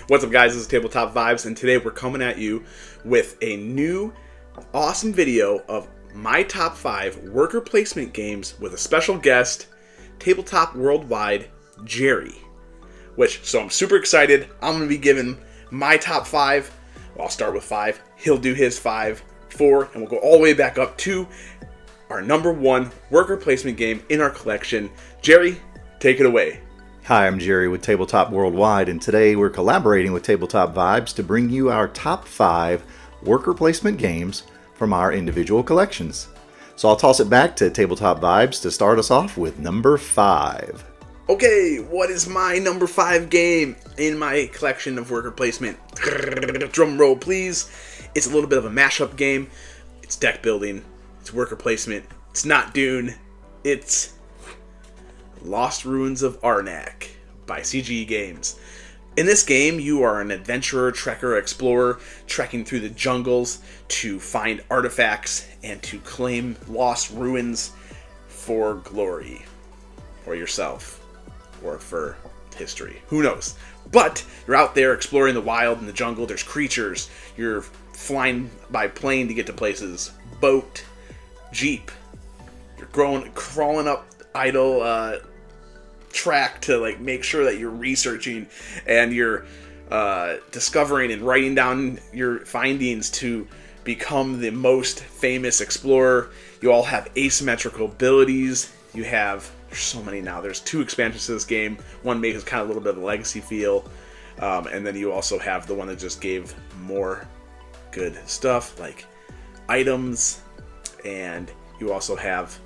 What's up, guys? This is Tabletop Vibes, and today we're coming at you with a new awesome video of my top 5 worker placement games with a special guest, Tabletop Worldwide, Jerry. So I'm super excited. I'm going to be giving my top 5. Well, I'll start with 5. He'll do his 5, 4, and we'll go all the way back up to our number 1 worker placement game in our collection. Jerry, take it away. Hi, I'm Jerry with Tabletop Worldwide, and today we're collaborating with Tabletop Vibes to bring you our top 5 worker placement games from our individual collections. So I'll toss it back to Tabletop Vibes to start us off with number 5. Okay, what is my number 5 game in my collection of worker placement? Drum roll, please. It's a little bit of a mashup game. It's deck building. It's worker placement. It's not Dune. It's Lost Ruins of Arnak by CGE Games. In this game, you are an adventurer, trekker, explorer, trekking through the jungles to find artifacts and to claim lost ruins for glory. Or yourself. Or for history. Who knows? But you're out there exploring the wild and the jungle. There's creatures. You're flying by plane to get to places. Boat. Jeep. You're crawling up idle track to make sure that you're researching and you're discovering and writing down your findings to become the most famous explorer. You all have asymmetrical abilities. There's so many now. There's 2 expansions to this game. One makes kind of a little bit of a legacy feel, and then you also have the one that just gave more good stuff like items, and you also have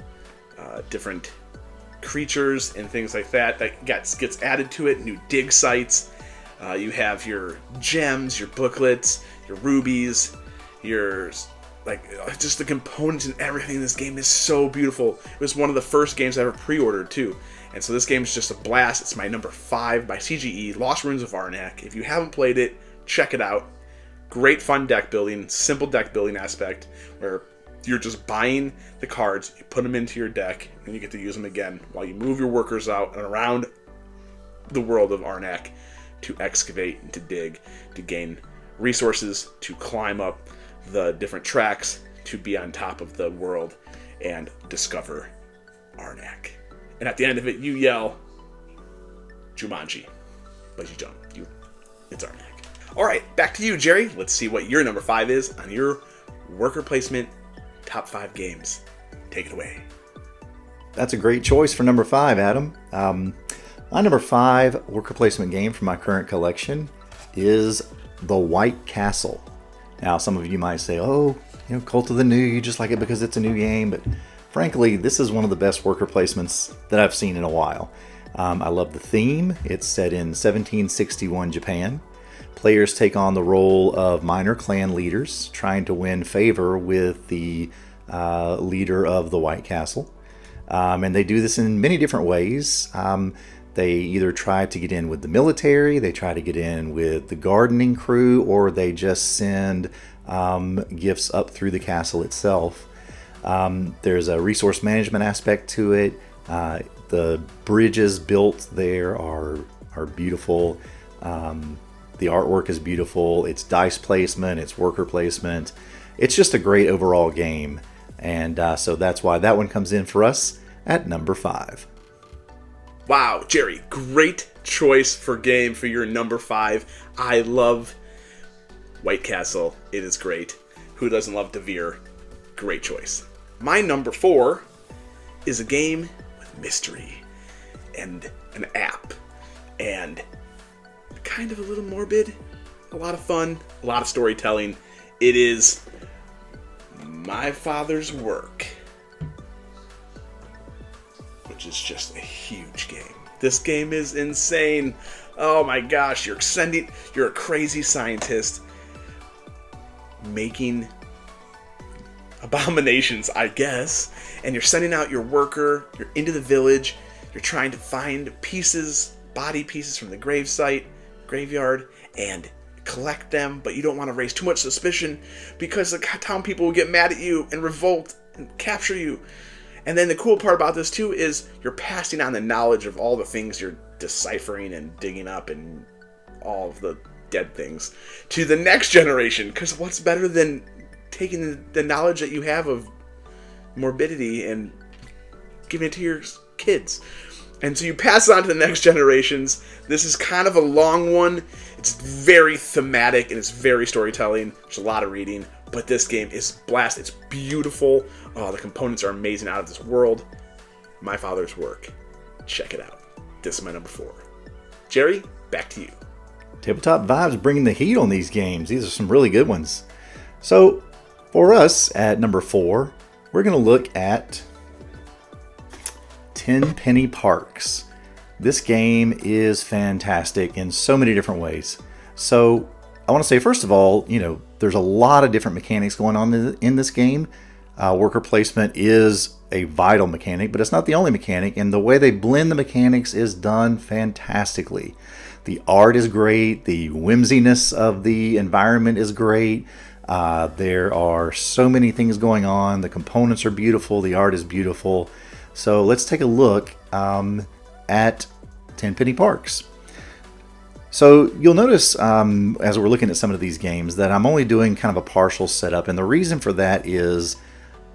different creatures and things like that gets added to it. New dig sites. You have your gems, your booklets, your rubies, just the components and everything in this game is so beautiful. It was one of the first games I ever pre-ordered too, and so this game is just a blast. It's my number 5 by CGE, Lost Ruins of Arnak. If you haven't played it, check it out. Great fun deck building, simple deck building aspect where you're just buying the cards, you put them into your deck, and you get to use them again while you move your workers out and around the world of Arnak to excavate and to dig, to gain resources, to climb up the different tracks, to be on top of the world and discover Arnak. And at the end of it, you yell, Jumanji. But you don't. It's Arnak. Alright, back to you, Jerry. Let's see what your number 5 is on your worker placement top 5 games. Take it away. That's a great choice for number 5, Adam. My number 5 worker placement game from my current collection is The White Castle. Now, some of you might say, Cult of the New, you just like it because it's a new game, but frankly, this is one of the best worker placements that I've seen in a while. I love the theme. It's set in 1761 Japan. Players take on the role of minor clan leaders, trying to win favor with the leader of the White Castle. And they do this in many different ways. They either try to get in with the military, they try to get in with the gardening crew, or they just send gifts up through the castle itself. There's a resource management aspect to it. The bridges built there are beautiful. The artwork is beautiful. It's dice placement. It's worker placement. It's just a great overall game. And so that's why that one comes in for us at number 5. Wow, Jerry, great choice for game for your number 5. I love White Castle. It is great. Who doesn't love Devere? Great choice. My number 4 is a game with mystery and an app and kind of a little morbid, a lot of fun, a lot of storytelling. It is My Father's Work, which is just a huge game. This game is insane. Oh my gosh, you're a crazy scientist making abominations, I guess, and you're sending out your worker, you're into the village, you're trying to find body pieces from the graveyard, and collect them, but you don't want to raise too much suspicion because the town people will get mad at you and revolt and capture you. And then the cool part about this too is you're passing on the knowledge of all the things you're deciphering and digging up and all of the dead things, to the next generation. Because what's better than taking the knowledge that you have of morbidity and giving it to your kids? And so you pass it on to the next generations. This is kind of a long one. It's very thematic and it's very storytelling. There's a lot of reading, but this game is blast. It's beautiful. Oh, the components are amazing, out of this world. My father's work. Check it out. This is my number 4. Jerry, back to you. Tabletop Vibes bringing the heat on these games. These are some really good ones. So, for us at number 4, we're going to look at Tenpenny Parks. This game is fantastic in so many different ways. So, I want to say, first of all, there's a lot of different mechanics going on in this game. Worker placement is a vital mechanic, but it's not the only mechanic, and the way they blend the mechanics is done fantastically. The art is great, the whimsiness of the environment is great, there are so many things going on, the components are beautiful, the art is beautiful. So let's take a look at Tenpenny Parks. So you'll notice as we're looking at some of these games that I'm only doing kind of a partial setup, and the reason for that is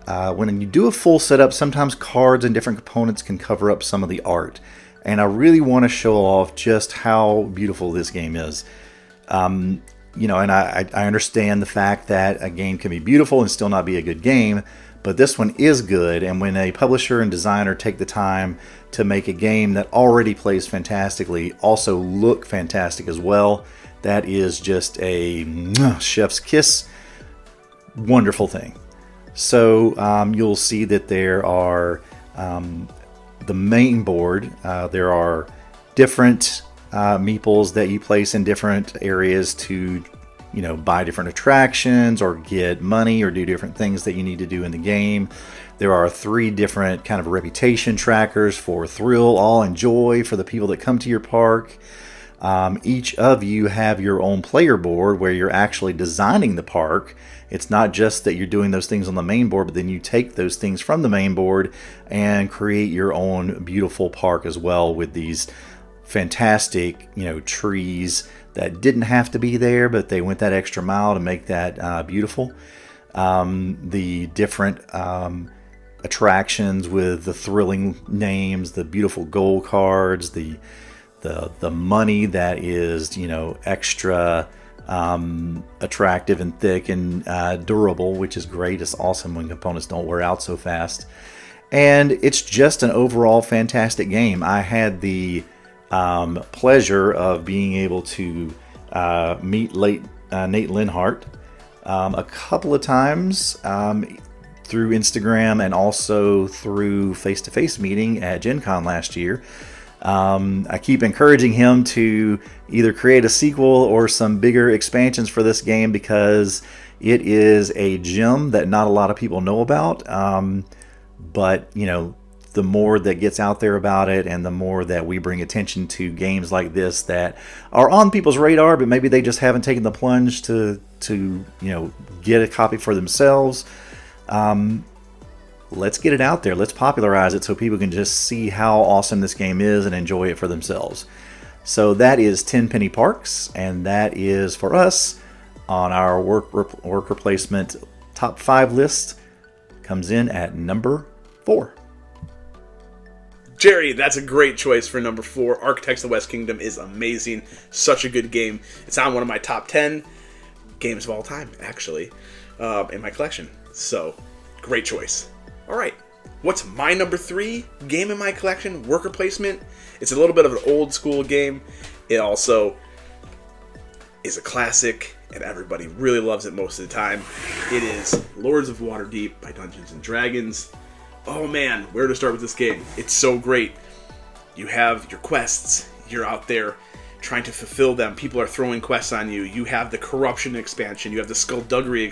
when you do a full setup, sometimes cards and different components can cover up some of the art. And I really want to show off just how beautiful this game is. And I understand the fact that a game can be beautiful and still not be a good game, but this one is good. And when a publisher and designer take the time to make a game that already plays fantastically also look fantastic as well, that is just a chef's kiss. Wonderful thing. So you'll see that there are the main board. There are different meeples that you place in different areas to, buy different attractions or get money or do different things that you need to do in the game. There are 3 different kind of reputation trackers for thrill, awe, and joy for the people that come to your park. Each of you have your own player board where you're actually designing the park. It's not just that you're doing those things on the main board, but then you take those things from the main board and create your own beautiful park as well with these fantastic, trees that didn't have to be there, but they went that extra mile to make that beautiful. The different attractions with the thrilling names, the beautiful gold cards, the money that is, extra attractive and thick and durable, which is great. It's awesome when components don't wear out so fast. And it's just an overall fantastic game. I had the pleasure of being able to meet Nate Linhart a couple of times through Instagram and also through face-to-face meeting at Gen Con last year. I keep encouraging him to either create a sequel or some bigger expansions for this game because it is a gem that not a lot of people know about. But, the more that gets out there about it and the more that we bring attention to games like this that are on people's radar, but maybe they just haven't taken the plunge to get a copy for themselves. Let's get it out there. Let's popularize it so people can just see how awesome this game is and enjoy it for themselves. So that is Tenpenny Parks, and that is for us on our worker placement top 5 list. Comes in at number 4. Jerry, that's a great choice for number 4. Architects of the West Kingdom is amazing. Such a good game. It's on one of my top 10 games of all time, actually, in my collection. So, great choice. All right, what's my number 3 game in my collection? Worker placement. It's a little bit of an old school game. It also is a classic, and everybody really loves it most of the time. It is Lords of Waterdeep by Dungeons & Dragons. Oh man, where to start with this game? It's so great. You have your quests. You're out there trying to fulfill them. People are throwing quests on you. You have the corruption expansion. You have the skullduggery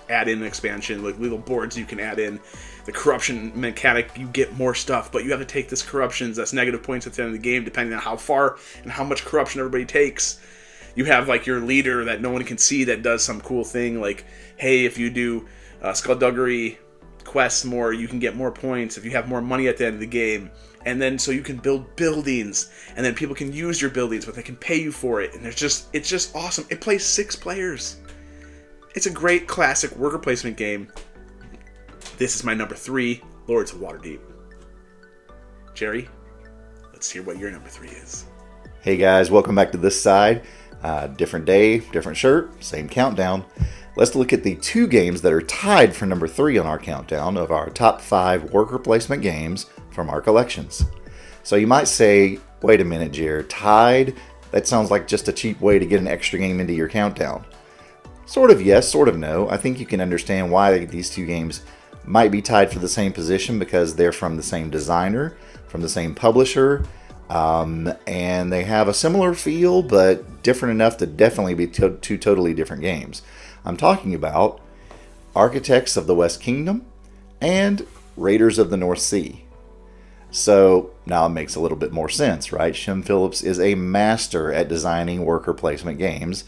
add-in expansion, like little boards you can add in. The corruption mechanic, you get more stuff, but you have to take this corruptions. That's negative points at the end of the game, depending on how far and how much corruption everybody takes. You have your leader that no one can see that does some cool thing, like, hey, if you do skullduggery quests more, you can get more points if you have more money at the end of the game. And then so you can build buildings, and then people can use your buildings, but they can pay you for it. And it's just awesome. It plays 6 players. It's a great classic worker placement game. This is my number 3, Lords of Waterdeep. Jerry, let's hear what your number 3 is. Hey guys, welcome back to this side. Different day, different shirt, same countdown. Let's look at the 2 games that are tied for number 3 on our countdown of our top 5 worker placement games from our collections. So you might say, wait a minute, Jared, tied? That sounds like just a cheap way to get an extra game into your countdown. Sort of yes, sort of no. I think you can understand why these 2 games might be tied for the same position because they're from the same designer, from the same publisher, and they have a similar feel, but different enough to definitely be 2 totally different games. I'm talking about Architects of the West Kingdom and Raiders of the North Sea. So now it makes a little bit more sense, right? Shem Phillips is a master at designing worker placement games,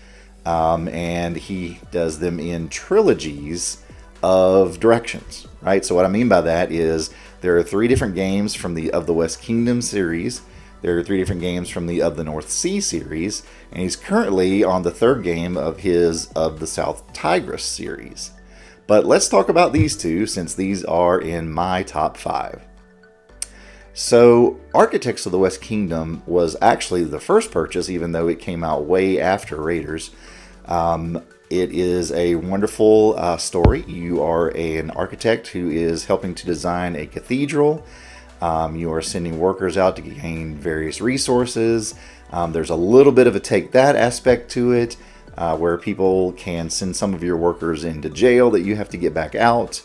and he does them in trilogies of directions, right? So what I mean by that is there are 3 different games from the Of the West Kingdom series. There are 3 different games from the Of the North Sea series, and he's currently on the 3rd game of his Of the South Tigris series. But let's talk about these 2 since these are in my top 5. So, Architects of the West Kingdom was actually the first purchase, even though it came out way after Raiders. It is a wonderful story. You are an architect who is helping to design a cathedral. You are sending workers out to gain various resources. There's a little bit of a take that aspect to it, where people can send some of your workers into jail that you have to get back out.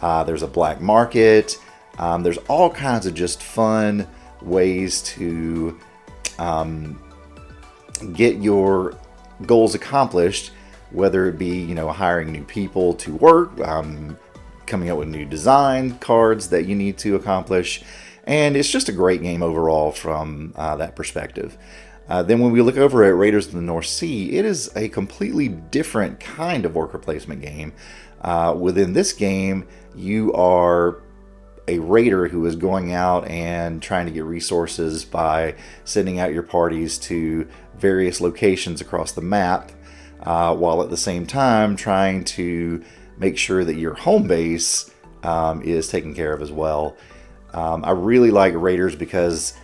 There's a black market. There's all kinds of just fun ways to get your goals accomplished, whether it be, hiring new people to work, coming up with new design cards that you need to accomplish. And it's just a great game overall from that perspective. Then when we look over at Raiders of the North Sea, it is a completely different kind of worker placement game. Within this game, you are a raider who is going out and trying to get resources by sending out your parties to various locations across the map, while at the same time trying to make sure that your home base is taken care of as well. I really like Raiders because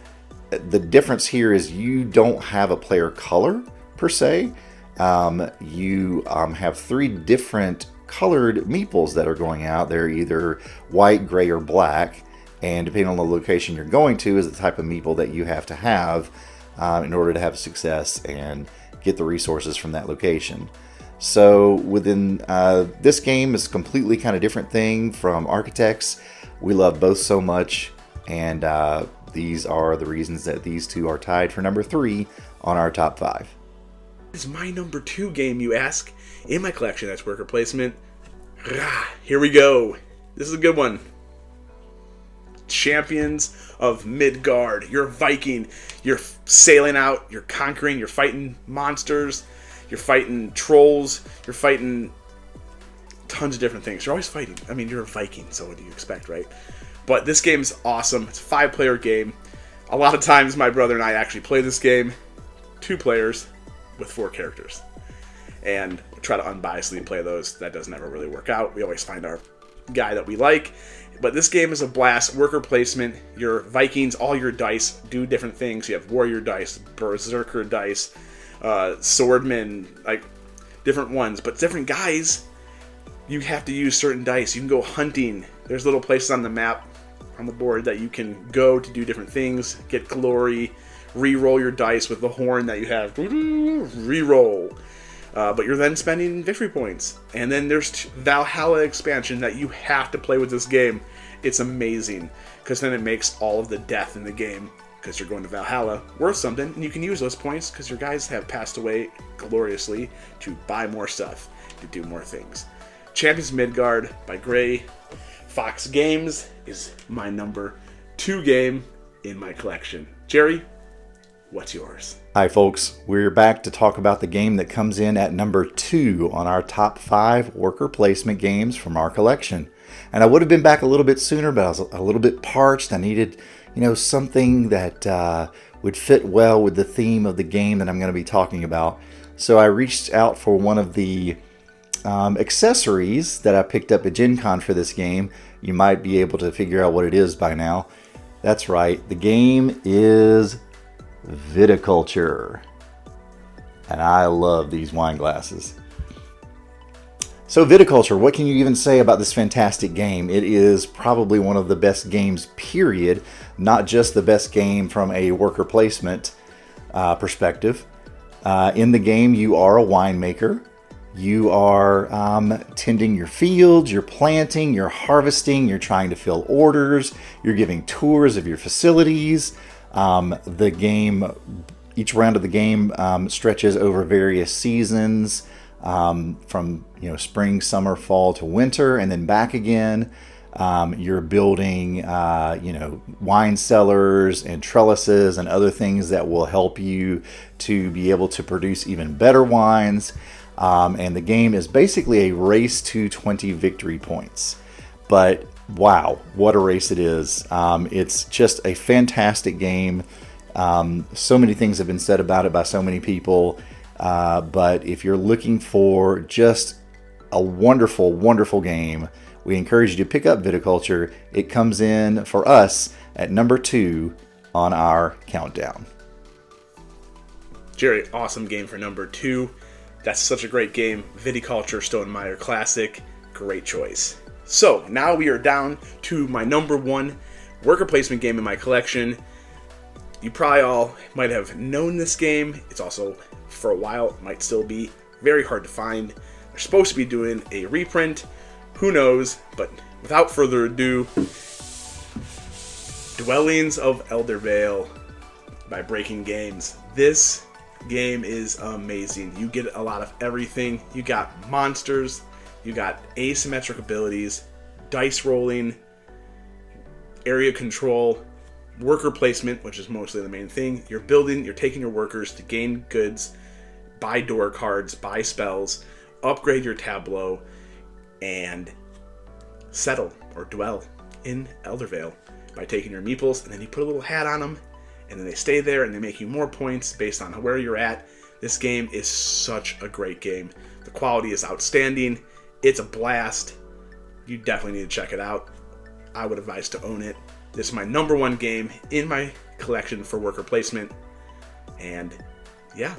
the difference here is you don't have a player color per se. You have 3 different colored meeples that are going out. They're either white, gray, or black, and depending on the location you're going to is the type of meeple that you have to have in order to have success and get the resources from that location. So within this game is a completely kind of different thing from Architects. We love both so much, and these are the reasons that these 2 are tied for number 3 on our top 5. Is my number 2 game, you ask? In my collection, that's worker placement. Here we go. This is a good one. Champions of Midgard. You're a Viking. You're sailing out. You're conquering. You're fighting monsters. You're fighting trolls. You're fighting tons of different things. You're always fighting. I mean, you're a Viking, so what do you expect, right? But this game's awesome. It's a 5-player game. A lot of times, my brother and I actually play this game 2 players with 4 characters. And try to unbiasedly play those. That doesn't ever really work out. We always find our guy that we like. But this game is a blast. Worker placement. Your Vikings, all your dice do different things. You have warrior dice, berserker dice, swordmen, like different ones. But different guys, you have to use certain dice. You can go hunting. There's little places on the map, on the board, that you can go to do different things, get glory, re-roll your dice with the horn that you have. Re-roll. But you're then spending victory points. And then there's Valhalla expansion that you have to play with this game. It's amazing, because then it makes all of the death in the game, because you're going to Valhalla, worth something, and you can use those points because your guys have passed away gloriously to buy more stuff, to do more things. Champions Midgard by Gray Fox Games is my number 2 game in my collection. Jerry, what's yours? Hi folks, we're back to talk about the game that comes in at number 2 on our top 5 worker placement games from our collection. And I would have been back a little bit sooner, but I was a little bit parched. I needed, something that would fit well with the theme of the game that I'm going to be talking about. So I reached out for one of the accessories that I picked up at Gen Con for this game. You might be able to figure out what it is by now. That's right, the game is Viticulture. And I love these wine glasses. So Viticulture, what can you even say about this fantastic game? It is probably one of the best games, period. Not just the best game from a worker placement perspective. In the game, you are a winemaker. You are tending your fields, you're planting, you're harvesting, you're trying to fill orders, you're giving tours of your facilities. The game, each round of the game stretches over various seasons, from spring, summer, fall to winter, and then back again. You're building wine cellars and trellises and other things that will help you to be able to produce even better wines. And the game is basically a race to 20 victory points. But wow, what a race it is. It's just a fantastic game. So many things have been said about it by so many people. But if you're looking for just a wonderful, wonderful game, we encourage you to pick up Viticulture. It comes in for us at number 2 on our countdown. Jerry, awesome game for number 2. That's such a great game. Viticulture, Stonemaier Classic. Great choice. So, now we are down to my number 1 worker placement game in my collection. You probably all might have known this game. It's also, for a while, might still be very hard to find. They're supposed to be doing a reprint. Who knows? But without further ado, Dwellings of Eldervale by Breaking Games. This game is amazing. You get a lot of everything. You got monsters, you got asymmetric abilities, dice rolling, area control, worker placement, which is mostly the main thing. You're building, you're taking your workers to gain goods, buy door cards, buy spells, upgrade your tableau, and settle or dwell in Eldervale by taking your meeples, and then you put a little hat on them, and then they stay there and they make you more points based on where you're at. This game is such a great game. The quality is outstanding. It's a blast. You definitely need to check it out. I would advise to own it. This is my number 1 game in my collection for worker placement. And yeah.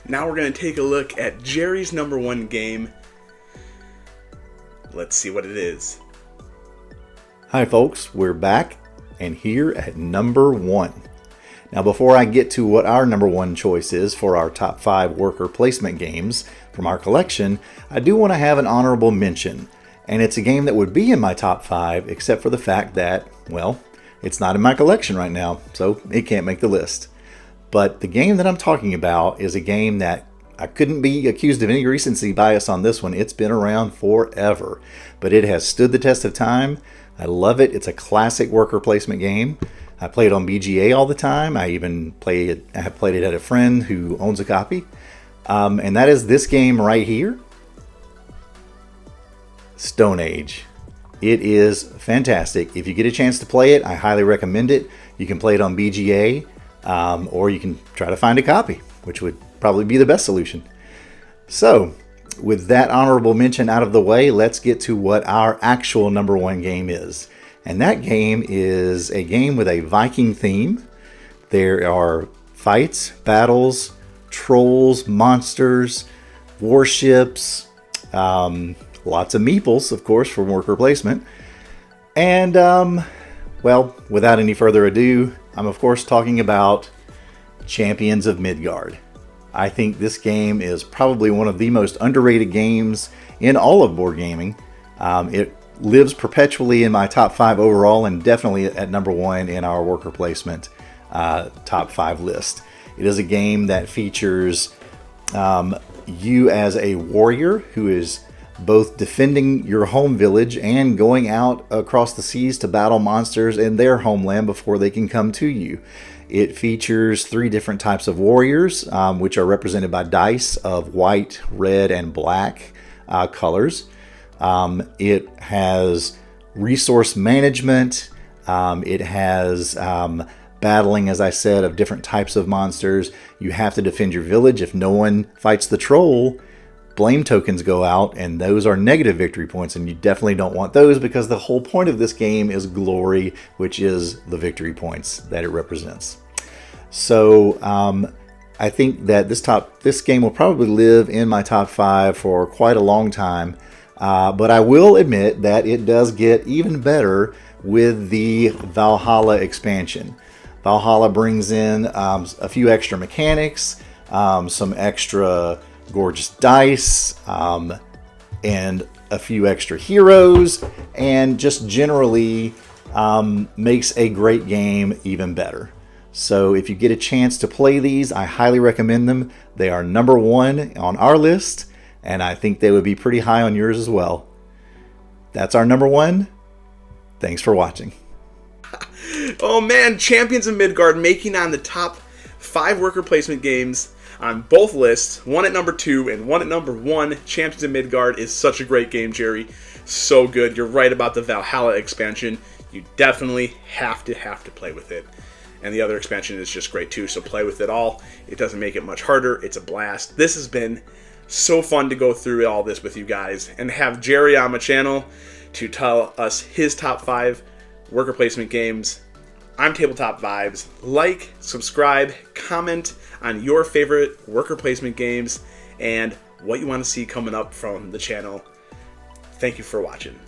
Now we're going to take a look at Jerry's number 1 game. Let's see what it is. Hi folks, we're back and here at number 1. Now before I get to what our number 1 choice is for our top 5 worker placement games from our collection, I do want to have an honorable mention. And it's a game that would be in my top 5 except for the fact that, well, it's not in my collection right now, so it can't make the list. But the game that I'm talking about is a game that I couldn't be accused of any recency bias on this one. It's been around forever, but it has stood the test of time. I love it. It's a classic worker placement game. I play it on BGA all the time. I have played it at a friend who owns a copy. And that is this game right here, Stone Age. It is fantastic. If you get a chance to play it, I highly recommend it. You can play it on BGA, or you can try to find a copy, which would probably be the best solution. So, with that honorable mention out of the way, let's get to what our actual number 1 game is. And that game is a game with a Viking theme. There are fights, battles, trolls, monsters, warships, lots of meeples, of course, for worker placement. And, well, without any further ado, I'm of course talking about Champions of Midgard. I think this game is probably one of the most underrated games in all of board gaming. It lives perpetually in my top 5 overall and definitely at number 1 in our worker placement top 5 list. It is a game that features you as a warrior who is both defending your home village and going out across the seas to battle monsters in their homeland before they can come to you. It features 3 different types of warriors, which are represented by dice of white, red, and black colors. It has resource management. It has battling, as I said, of different types of monsters. You have to defend your village. If no one fights the troll, blame tokens go out, and those are negative victory points, and you definitely don't want those, because the whole point of this game is glory, which is the victory points that it represents. So I think that this game will probably live in my top 5 for quite a long time, but I will admit that it does get even better with the Valhalla expansion. Valhalla brings in a few extra mechanics, some extra gorgeous dice, and a few extra heroes, and just generally makes a great game even better. So if you get a chance to play these, I highly recommend them. They are number 1 on our list, and I think they would be pretty high on yours as well. That's our number 1. Thanks for watching. Oh man, Champions of Midgard making on the top 5 worker placement games on both lists. One at number 2 and one at number 1. Champions of Midgard is such a great game, Jerry. So good. You're right about the Valhalla expansion. You definitely have to play with it. And the other expansion is just great too, so play with it all. It doesn't make it much harder. It's a blast. This has been so fun to go through all this with you guys and have Jerry on my channel to tell us his top 5 worker placement games. I'm Tabletop Vibes. Like, subscribe, comment on your favorite worker placement games and what you want to see coming up from the channel. Thank you for watching.